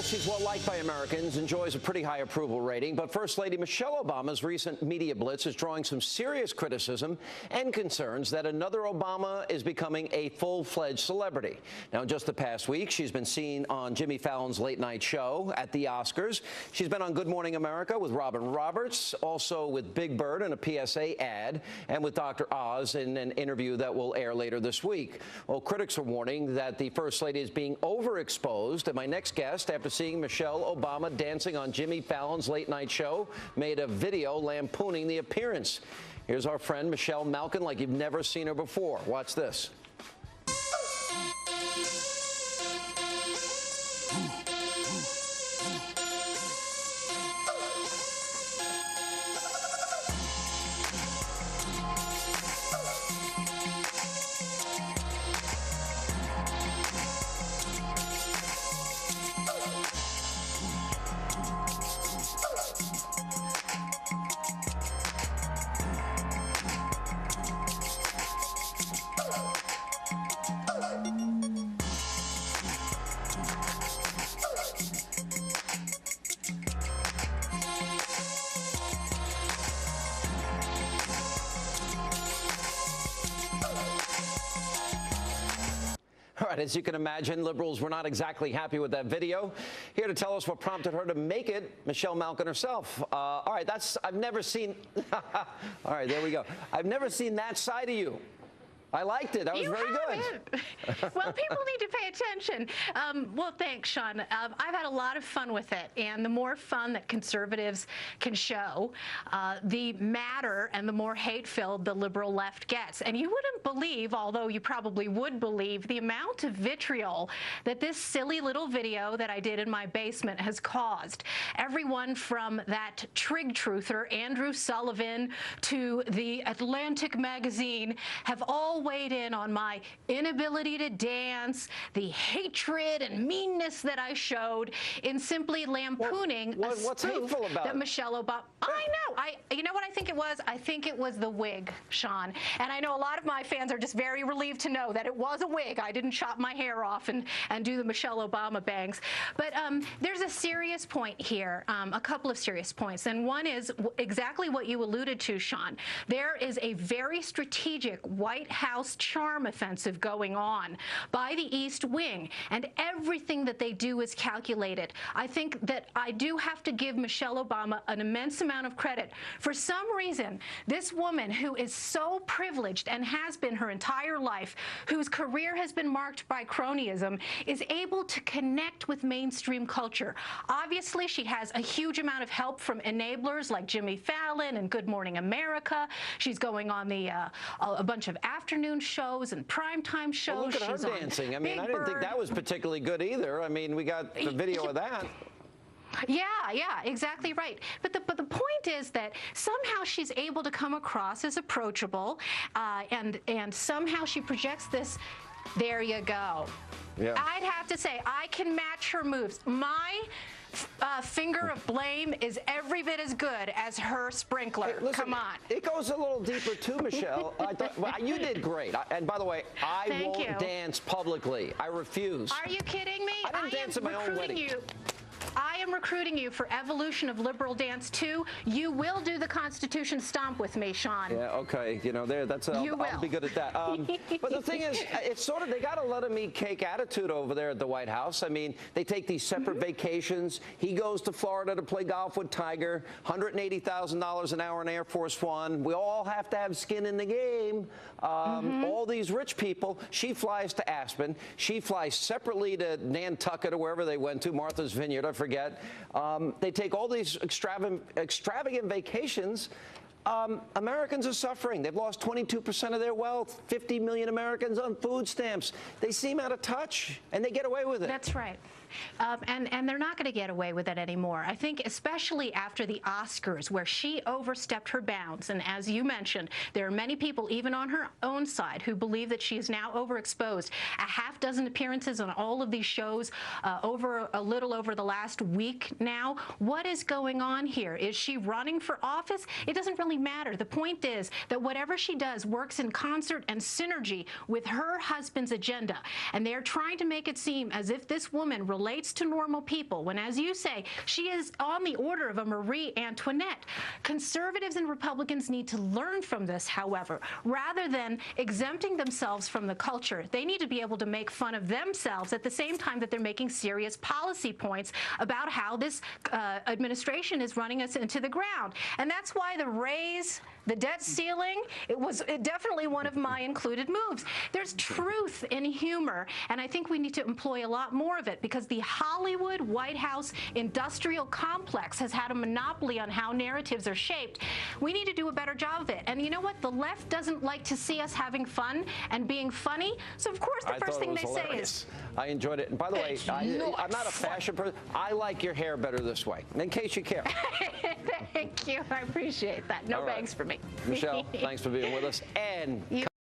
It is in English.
she's well-liked by Americans, enjoys a pretty high approval rating, but First Lady Michelle Obama's recent media blitz is drawing some serious criticism and concerns that another Obama is becoming a full-fledged celebrity. Now, in just the past week, she's been seen on Jimmy Fallon's late-night show, at the Oscars. She's been on Good Morning America with Robin Roberts, also with Big Bird in a PSA ad, and with Dr. Oz in an interview that will air later this week. Well, critics are warning that the First Lady is being overexposed, and my next guest, after seeing Michelle Obama dancing on Jimmy Fallon's late-night show, made a video lampooning the appearance. Here's our friend Michelle Malkin like you've never seen her before. Watch this. All right, as you can imagine, liberals were not exactly happy with that video. Here to tell us what prompted her to make it, Michelle Malkin herself. All right, I've never seen, all right, there we go. I've never seen that side of you. I liked it. That was very good. Well, people need to pay attention. Well, thanks, Sean. I've had a lot of fun with it, and the more fun that conservatives can show, the madder and the more hate-filled the liberal left gets. And you wouldn't believe, although you probably would believe, the amount of vitriol that this silly little video that I did in my basement has caused. Everyone from that trig truther, Andrew Sullivan, to the Atlantic magazine have all weighed in on my inability to dance, the hatred and meanness that I showed in simply lampooning what's hateful about that Michelle Obama. I know. You know what I think it was? I think it was the wig, Sean. And I know a lot of my fans are just very relieved to know that it was a wig. I didn't chop my hair off and do the Michelle Obama bangs. But there's a serious point here, a couple of serious points. And one is exactly what you alluded to, Sean. There is a very strategic White House charm offensive going on by the East Wing, and everything that they do is calculated. I think that I do have to give Michelle Obama an immense amount of credit. For some reason, this woman who is so privileged and has been her entire life, whose career has been marked by cronyism, is able to connect with mainstream culture. Obviously, she has a huge amount of help from enablers like Jimmy Fallon and Good Morning America. She's going on a bunch of afternoon shows and primetime shows. Well, look at her dancing. I mean, I didn't think that was particularly good either. I mean, we got the video of that. Yeah, exactly right. But the point is that somehow she's able to come across as approachable, and somehow she projects this. There you go. Yeah. I'd have to say I can match her moves. My finger of blame is every bit as good as her sprinkler. Hey, listen, come on. It goes a little deeper too, Michelle. You did great. And by the way, I won't dance publicly. I refuse. Are you kidding me? I didn't dance at my own wedding. I am recruiting you for Evolution of Liberal Dance 2. You will do the Constitution stomp with me, Sean. Yeah, okay. You know, I'll be good at that. But the thing is, it's sort of, they got a lot of meat cake attitude over there at the White House. I mean, they take these separate vacations. He goes to Florida to play golf with Tiger, $180,000 an hour in Air Force One. We all have to have skin in the game. All these rich people, she flies to Aspen. She flies separately to Nantucket or wherever they went to, Martha's Vineyard, I forget. They take all these extravagant vacations. Americans are suffering. They've lost 22% of their wealth. 50 million Americans on food stamps. They seem out of touch, and they get away with it. That's right. And they're not going to get away with it anymore. I think especially after the Oscars, where she overstepped her bounds. And as you mentioned, there are many people, even on her own side, who believe that she is now overexposed. A half dozen appearances on all of these shows a little over the last week now. What is going on here? Is she running for office? It doesn't really really matter. The point is that whatever she does works in concert and synergy with her husband's agenda. And they're trying to make it seem as if this woman relates to normal people, when, as you say, she is on the order of a Marie Antoinette. Conservatives and Republicans need to learn from this, however. Rather than exempting themselves from the culture, they need to be able to make fun of themselves at the same time that they're making serious policy points about how this administration is running us into the ground. And that's why the raise, the debt ceiling, it was definitely one of my included moves. There's truth in humor, and I think we need to employ a lot more of it, because the Hollywood White House industrial complex has had a monopoly on how narratives are shaped. We need to do a better job of it. And you know what? The left doesn't like to see us having fun and being funny, so of course the first thing they say is... I enjoyed it. And by the way, I'm not a fashion person. I like your hair better this way, in case you care. Thank you. I appreciate that. No bangs for me. Michelle, thanks for being with us. And